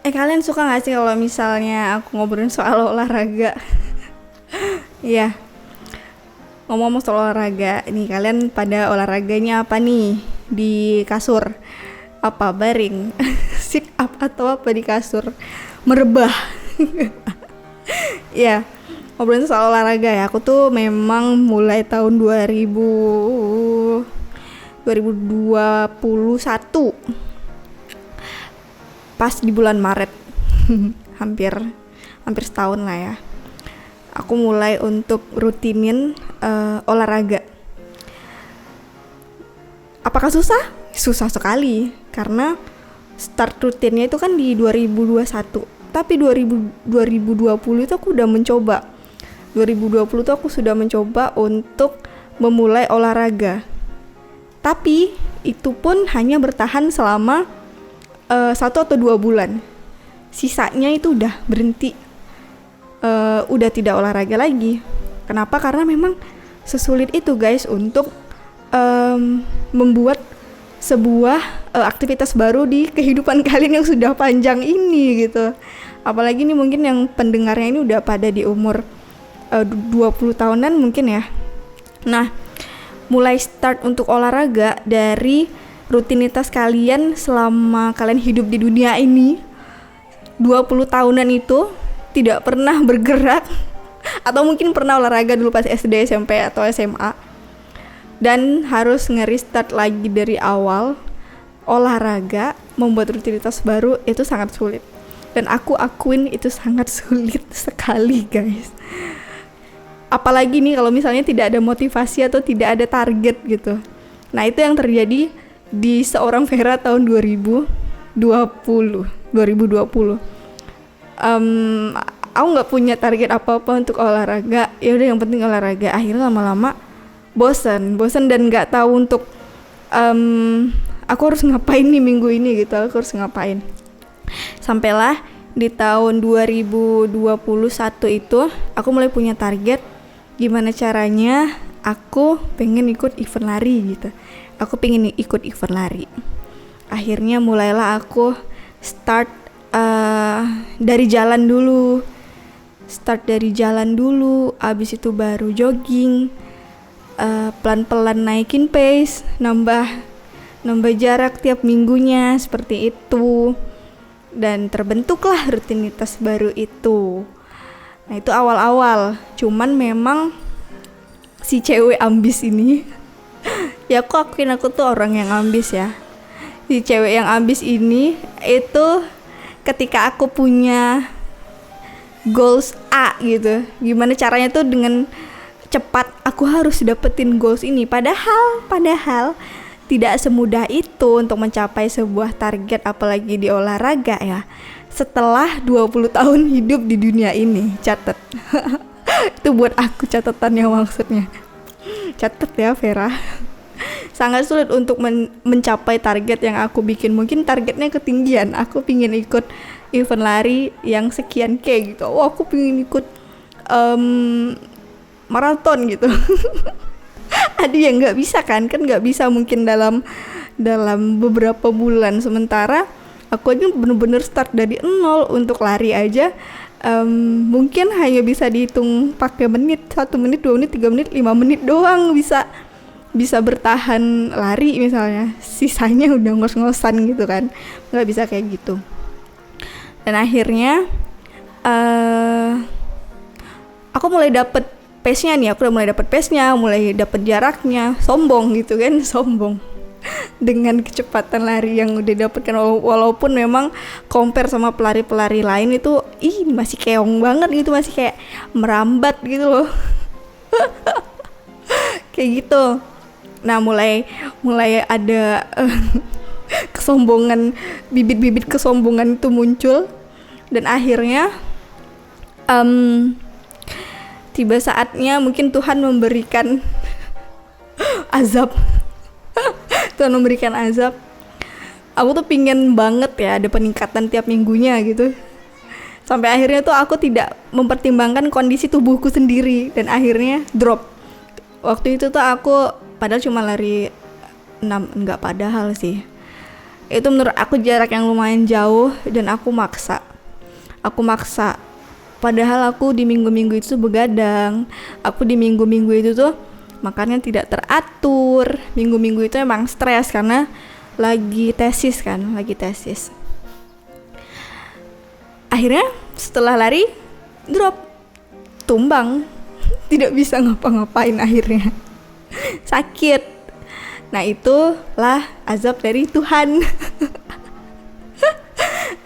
Kalian suka gak sih kalau misalnya aku ngobrolin soal olahraga? Iya, ngomong-ngomong soal olahraga, nih kalian pada olahraganya apa nih di kasur? Apa baring, sit up atau apa di kasur? Merebah. Iya, ngobrolin soal olahraga ya. Aku tuh memang mulai tahun 2021 pas di bulan Maret. hampir hampir setahun lah ya. Aku mulai untuk rutinin olahraga. Apakah susah? Susah sekali karena start rutinnya itu kan di 2021. Tapi 2020 itu aku udah mencoba. 2020 itu aku sudah mencoba untuk memulai olahraga. Tapi itu pun hanya bertahan selama 1 atau 2 bulan. Sisanya itu udah berhenti, udah tidak olahraga lagi. Kenapa? Karena memang sesulit itu guys untuk membuat sebuah aktivitas baru di kehidupan kalian yang sudah panjang ini gitu. Apalagi nih mungkin yang pendengarnya ini udah pada di umur 20 tahunan mungkin ya. Nah, mulai start untuk olahraga dari rutinitas kalian selama kalian hidup di dunia ini. 20 tahunan itu tidak pernah bergerak atau mungkin pernah olahraga dulu pas SD, SMP atau SMA dan harus nge-restart lagi dari awal olahraga, membuat rutinitas baru itu sangat sulit. Dan aku akuin itu sangat sulit sekali guys. Apalagi nih kalau misalnya tidak ada motivasi atau tidak ada target gitu. Nah, itu yang terjadi di seorang Vera tahun 2020. Aku nggak punya target apa-apa untuk olahraga. Ya udah yang penting olahraga. Akhirnya lama-lama bosan dan nggak tahu untuk aku harus ngapain nih minggu ini gitu. Aku harus ngapain. Sampailah di tahun 2021 itu aku mulai punya target. Gimana caranya aku pengen ikut event lari gitu. Aku pengen ikut event lari. Akhirnya mulailah aku start dari jalan dulu. Abis itu baru jogging. Pelan-pelan naikin pace, nambah jarak tiap minggunya seperti itu. Dan terbentuklah rutinitas baru itu. Nah, itu awal-awal. Cuman memang si cewek ambis ini ya aku akuin aku tuh orang yang ambis ya. Si cewek yang ambis ini itu ketika aku punya goals A gitu, gimana caranya tuh dengan cepat aku harus dapetin goals ini. Padahal tidak semudah itu untuk mencapai sebuah target, apalagi di olahraga ya. Setelah 20 tahun hidup di dunia ini, catat. Itu buat aku catatannya maksudnya. Catat ya Vera. Sangat sulit untuk mencapai target yang aku bikin. Mungkin targetnya ketinggian. Aku pingin ikut event lari yang sekian K gitu. Aku pingin ikut maraton gitu. Ada yang nggak bisa kan nggak bisa mungkin dalam beberapa bulan. Sementara aku aja bener-bener start dari nol untuk lari aja. Mungkin hanya bisa dihitung pakai menit, 1 menit, 2 menit, 3 menit, 5 menit doang bisa bertahan lari misalnya. Sisanya udah ngos-ngosan gitu kan, nggak bisa kayak gitu. Dan akhirnya aku mulai dapet pace-nya nih, mulai dapet jaraknya, sombong gitu kan, sombong dengan kecepatan lari yang udah dapetkan. Walaupun memang compare sama pelari-pelari lain itu masih keong banget gitu, masih kayak merambat gitu loh. Kayak gitu. Nah, mulai ada kesombongan, bibit-bibit kesombongan itu muncul. Dan akhirnya tiba saatnya mungkin Tuhan memberikan azab. Aku tuh pingin banget ya ada peningkatan tiap minggunya gitu. Sampai akhirnya tuh aku tidak mempertimbangkan kondisi tubuhku sendiri dan akhirnya drop. Waktu itu tuh aku padahal cuma lari 6, enggak padahal sih. Itu menurut aku jarak yang lumayan jauh dan aku maksa. Padahal aku di minggu-minggu itu begadang. Aku di minggu-minggu itu tuh makannya tidak teratur. Minggu-minggu itu emang stres karena lagi tesis. Akhirnya setelah lari drop, tumbang, tidak bisa ngapa-ngapain akhirnya. Sakit. Nah, itulah azab dari Tuhan.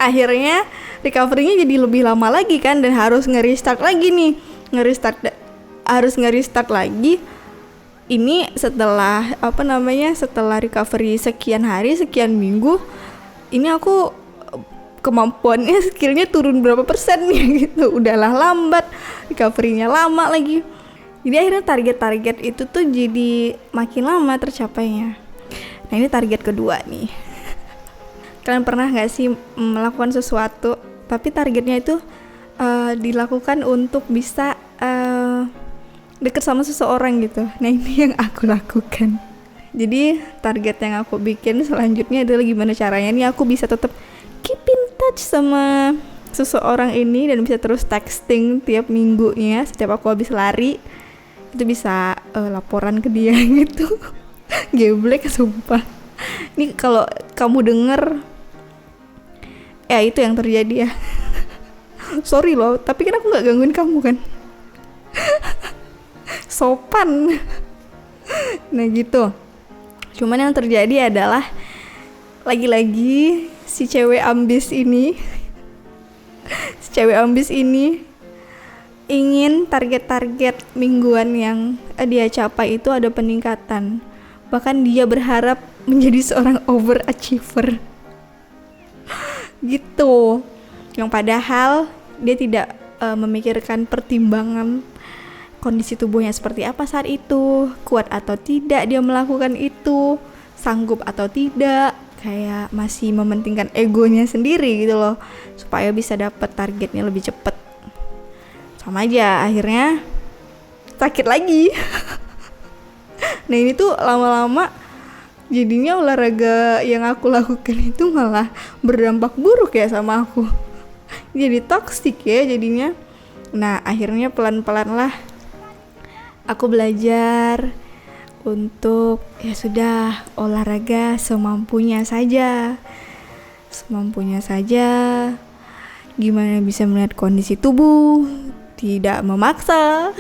Akhirnya recovery-nya jadi lebih lama lagi kan, dan harus nge-restart lagi nih. Nge-restart lagi. Ini setelah setelah recovery sekian hari, sekian minggu, ini aku kemampuannya, skillnya turun berapa persen nih gitu. Udahlah lambat, recovery-nya lama lagi. Jadi akhirnya target-target itu tuh jadi makin lama tercapainya. Nah, ini target kedua nih. Kalian pernah gak sih melakukan sesuatu tapi targetnya itu dilakukan untuk bisa deket sama seseorang gitu? Nah, ini yang aku lakukan. Jadi target yang aku bikin selanjutnya adalah gimana caranya nih aku bisa tetap keep in touch sama seseorang ini dan bisa terus texting tiap minggunya setiap aku habis lari. Itu bisa laporan ke dia gitu. Geblek sumpah. Ini kalau kamu denger, ya itu yang terjadi ya. Sorry loh, tapi kan aku gak gangguin kamu kan. Sopan. Nah gitu. Cuman yang terjadi adalah lagi-lagi si cewek ambis ini ingin target-target mingguan yang dia capai itu ada peningkatan. Bahkan dia berharap menjadi seorang overachiever. Gitu. Yang padahal dia tidak memikirkan pertimbangan kondisi tubuhnya seperti apa saat itu, kuat atau tidak dia melakukan itu, sanggup atau tidak, kayak masih mementingkan egonya sendiri gitu loh, supaya bisa dapat targetnya lebih cepat. Sama aja, akhirnya sakit lagi. Nah, ini tuh lama-lama jadinya olahraga yang aku lakukan itu malah berdampak buruk ya sama aku. Jadi toksik ya jadinya. Nah, akhirnya pelan-pelan lah aku belajar untuk ya sudah, olahraga semampunya saja. Gimana bisa melihat kondisi tubuh, tidak memaksa.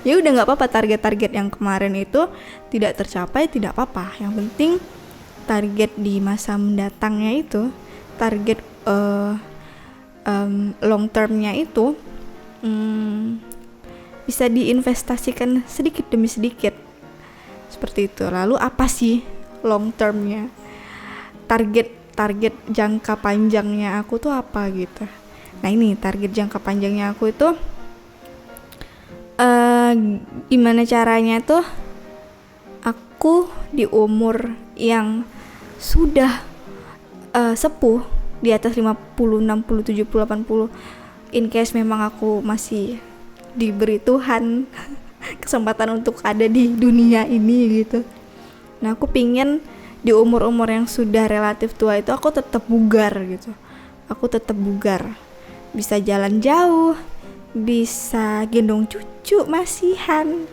Ya udah, nggak apa-apa target-target yang kemarin itu tidak tercapai, tidak apa-apa. Yang penting target di masa mendatangnya itu, target long termnya itu bisa diinvestasikan sedikit demi sedikit, seperti itu. Lalu apa sih long termnya? Target jangka panjangnya aku tuh apa gitu. Nah, ini target jangka panjangnya aku itu gimana caranya tuh aku di umur yang sudah sepuh, di atas 50, 60, 70, 80, in case memang aku masih diberi Tuhan kesempatan untuk ada di dunia ini gitu. Nah, aku pingin di umur-umur yang sudah relatif tua itu aku tetap bugar gitu. Aku tetap bugar, bisa jalan jauh, bisa gendong cucu masihan,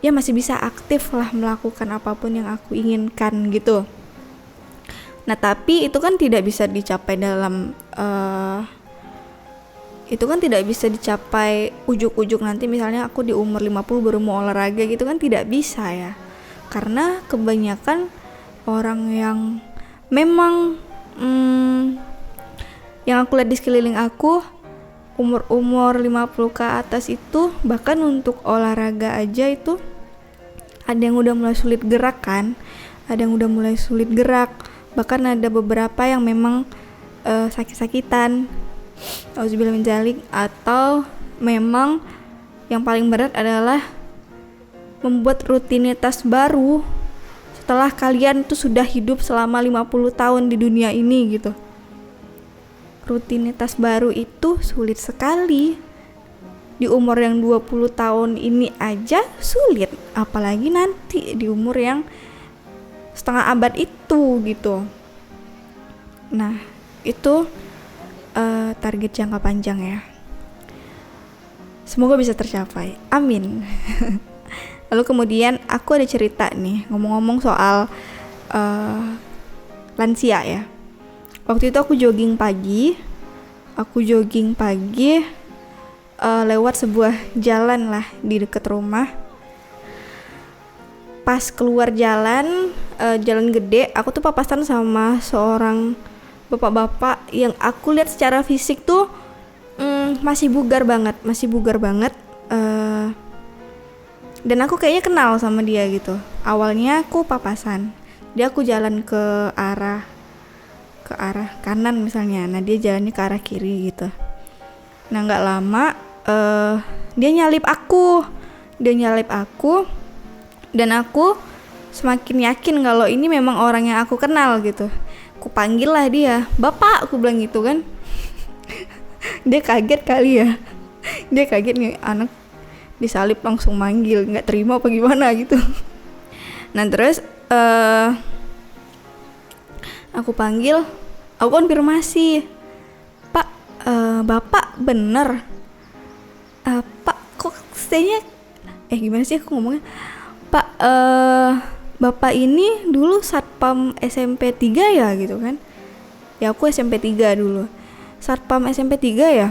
ya masih bisa aktif lah melakukan apapun yang aku inginkan gitu. Nah, tapi itu kan tidak bisa dicapai ujuk-ujuk nanti misalnya aku di umur 50 baru mau olahraga gitu kan, tidak bisa ya. Karena kebanyakan orang yang memang yang aku lihat di sekeliling aku, umur 50 ke atas itu bahkan untuk olahraga aja itu ada yang udah mulai sulit gerak kan, bahkan ada beberapa yang memang sakit-sakitan, auzubillah min dzalik, atau memang yang paling berat adalah membuat rutinitas baru setelah kalian tuh sudah hidup selama 50 tahun di dunia ini gitu. Rutinitas baru itu sulit sekali. Di umur yang 20 tahun ini aja sulit, apalagi nanti di umur yang setengah abad itu gitu. Nah itu target jangka panjang ya, semoga bisa tercapai, amin. Lalu kemudian aku ada cerita nih, ngomong-ngomong soal lansia ya. Waktu itu aku jogging pagi lewat sebuah jalan lah di dekat rumah. Pas keluar jalan gede, aku tuh papasan sama seorang bapak-bapak yang aku lihat secara fisik tuh masih bugar banget. Dan aku kayaknya kenal sama dia gitu. Awalnya aku papasan, aku jalan ke arah kanan misalnya, nah dia jalannya ke arah kiri gitu. Nah nggak lama dia nyalip aku, dan aku semakin yakin kalau ini memang orang yang aku kenal gitu. Aku panggil lah dia, bapak, aku bilang gitu kan. Dia kaget kali ya, nih anak disalip langsung manggil, nggak terima apa gimana gitu. Nah terus aku panggil, aku konfirmasi, pak, bapak bener, pak kok stay-nya gimana sih aku ngomongnya, pak, bapak ini dulu satpam SMP 3 ya gitu kan. Ya aku SMP 3 dulu, satpam SMP 3 ya.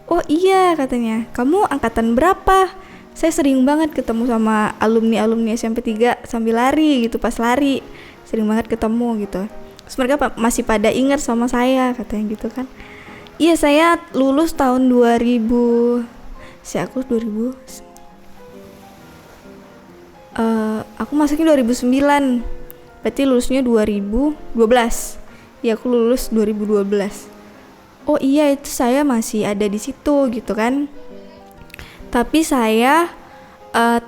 Oh iya katanya, kamu angkatan berapa? Saya sering banget ketemu sama alumni SMP 3 sambil lari gitu, pas lari sering banget ketemu gitu. Terus mereka masih pada ingat sama saya katanya gitu kan. Iya saya lulus tahun 2000, aku masuknya 2009, berarti lulusnya 2012. Ya aku lulus 2012. Oh iya itu saya masih ada di situ gitu kan. Tapi saya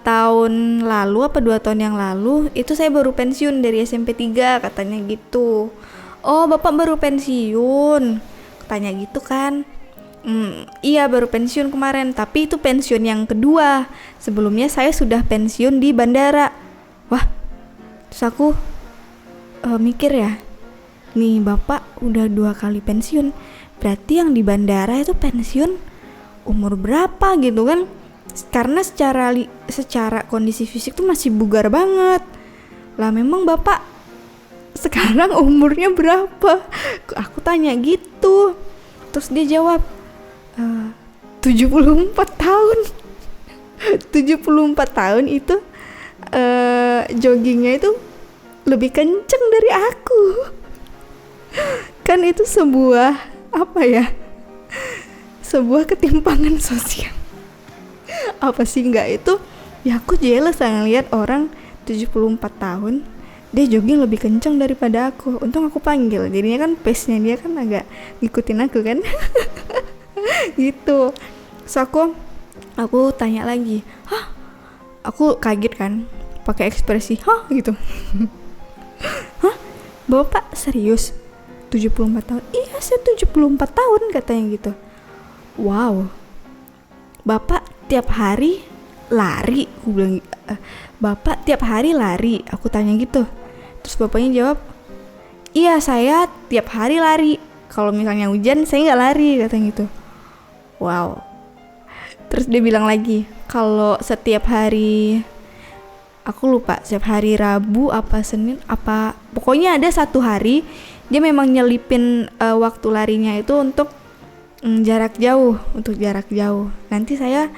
tahun lalu apa 2 tahun yang lalu itu saya baru pensiun dari SMP 3 katanya gitu. Oh bapak baru pensiun katanya gitu kan. Iya baru pensiun kemarin, tapi itu pensiun yang kedua. Sebelumnya saya sudah pensiun di bandara. Wah, terus aku mikir ya, nih bapak udah 2 kali pensiun, berarti yang di bandara itu pensiun umur berapa gitu kan? Karena secara kondisi fisik tuh masih bugar banget. Lah memang bapak sekarang umurnya berapa? Aku tanya gitu. Terus dia jawab 74 tahun. 74 tahun itu joggingnya itu lebih kenceng dari aku. Kan itu sebuah sebuah ketimpangan sosial. Apa sih enggak itu? Ya aku jealous ngeliat orang 74 tahun dia jogging lebih kenceng daripada aku. Untung aku panggil, jadinya kan pace-nya dia kan agak ngikutin aku kan. Gitu. So aku tanya lagi, hah? Aku kaget kan, pakai ekspresi hah gitu. Hah? Bapak serius 74 tahun? Iya saya 74 tahun katanya gitu. Wow, bapak tiap hari lari? Aku bilang, bapak tiap hari lari? Aku tanya gitu. Terus bapaknya jawab, iya saya tiap hari lari, kalau misalnya hujan saya nggak lari katanya gitu. Wow. Terus dia bilang lagi, kalau setiap hari, aku lupa setiap hari Rabu apa Senin apa, pokoknya ada satu hari dia memang nyelipin waktu larinya itu untuk jarak jauh. Nanti saya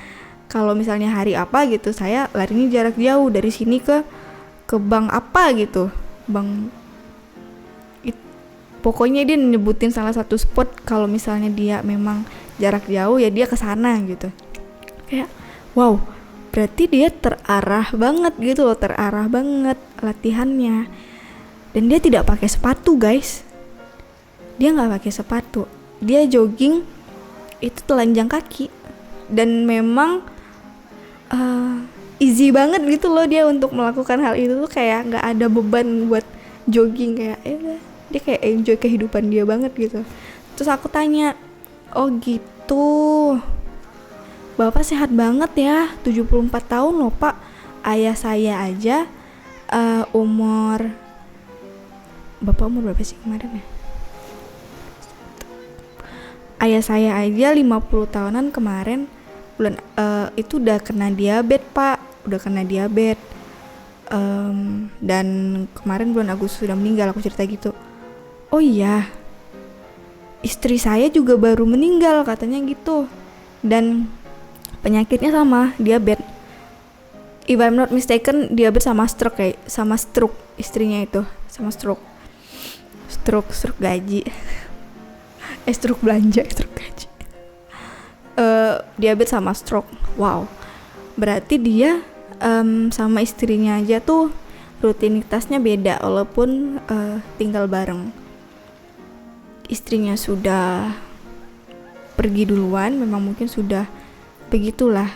kalau misalnya hari apa gitu, saya larinya jarak jauh dari sini ke bank apa gitu, pokoknya dia nyebutin salah satu spot. Kalau misalnya dia memang jarak jauh ya dia kesana gitu. Kayak wow, berarti dia terarah banget gitu loh, terarah banget latihannya. Dan dia tidak pakai sepatu guys, dia nggak pakai sepatu, dia jogging itu telanjang kaki. Dan memang easy banget gitu loh dia untuk melakukan hal itu tuh, kayak nggak ada beban buat jogging, kayak dia kayak enjoy kehidupan dia banget gitu. Terus aku tanya, oh gitu, bapak sehat banget ya, 74 tahun loh pak. Ayah saya aja umur Bapak umur berapa sih kemarin ya? Ayah saya aja 50 tahunan kemarin bulan itu udah kena diabetes Pak, dan kemarin bulan Agustus sudah meninggal. Aku cerita gitu. Oh iya, istri saya juga baru meninggal katanya gitu, dan penyakitnya sama, diabetes. If I'm not mistaken, diabetes sama stroke istrinya itu, sama stroke gaji. Stroke belanja, stroke gaji. Diabetes sama stroke. Wow. Berarti dia sama istrinya aja tuh rutinitasnya beda walaupun tinggal bareng. Istrinya sudah pergi duluan, memang mungkin sudah begitulah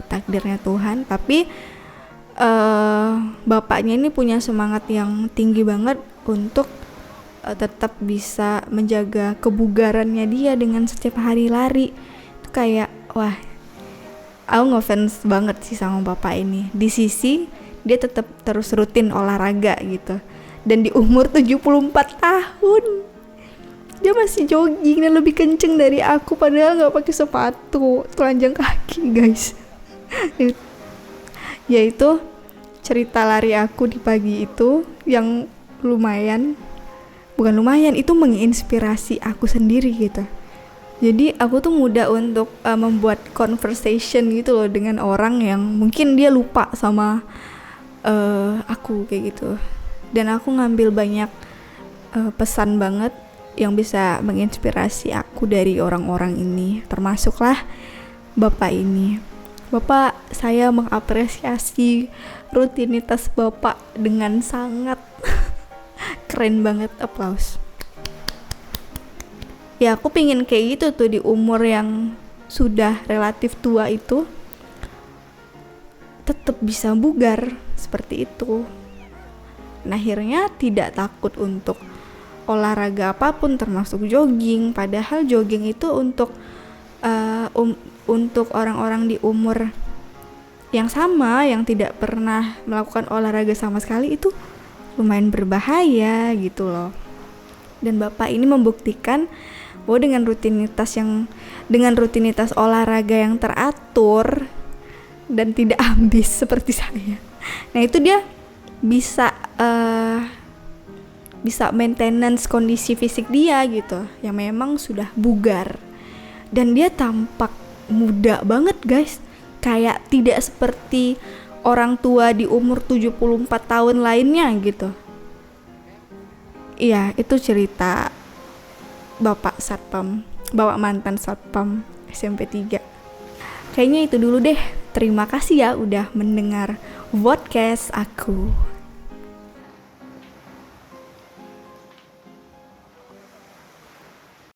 takdirnya Tuhan, tapi bapaknya ini punya semangat yang tinggi banget untuk tetap bisa menjaga kebugarannya dia dengan setiap hari lari. Itu kayak wah, aku ngefans banget sih sama bapak ini. Di sisi dia tetap terus rutin olahraga gitu, dan di umur 74 tahun dia masih jogging dan lebih kenceng dari aku padahal nggak pakai sepatu, telanjang kaki guys. Yaitu cerita lari aku di pagi itu yang bukan lumayan, itu menginspirasi aku sendiri gitu. Jadi aku tuh mudah untuk membuat conversation gitu loh dengan orang yang mungkin dia lupa sama aku kayak gitu. Dan aku ngambil banyak pesan banget yang bisa menginspirasi aku dari orang-orang ini, termasuklah bapak ini. Bapak, saya mengapresiasi rutinitas bapak dengan sangat keren banget, applause. Ya aku pingin kayak gitu tuh di umur yang sudah relatif tua itu, tetap bisa bugar seperti itu. Nah, akhirnya tidak takut untuk olahraga apapun termasuk jogging, padahal jogging itu untuk orang-orang di umur yang sama yang tidak pernah melakukan olahraga sama sekali itu lumayan berbahaya gitu loh. Dan bapak ini membuktikan bahwa dengan rutinitas olahraga yang teratur dan tidak ambis seperti saya. Nah, itu dia bisa maintenance kondisi fisik dia gitu, yang memang sudah bugar. Dan dia tampak muda banget guys, kayak tidak seperti orang tua di umur 74 tahun lainnya gitu. Iya, itu cerita bapak mantan satpam SMP 3. Kayaknya itu dulu deh. Terima kasih ya udah mendengar podcast aku.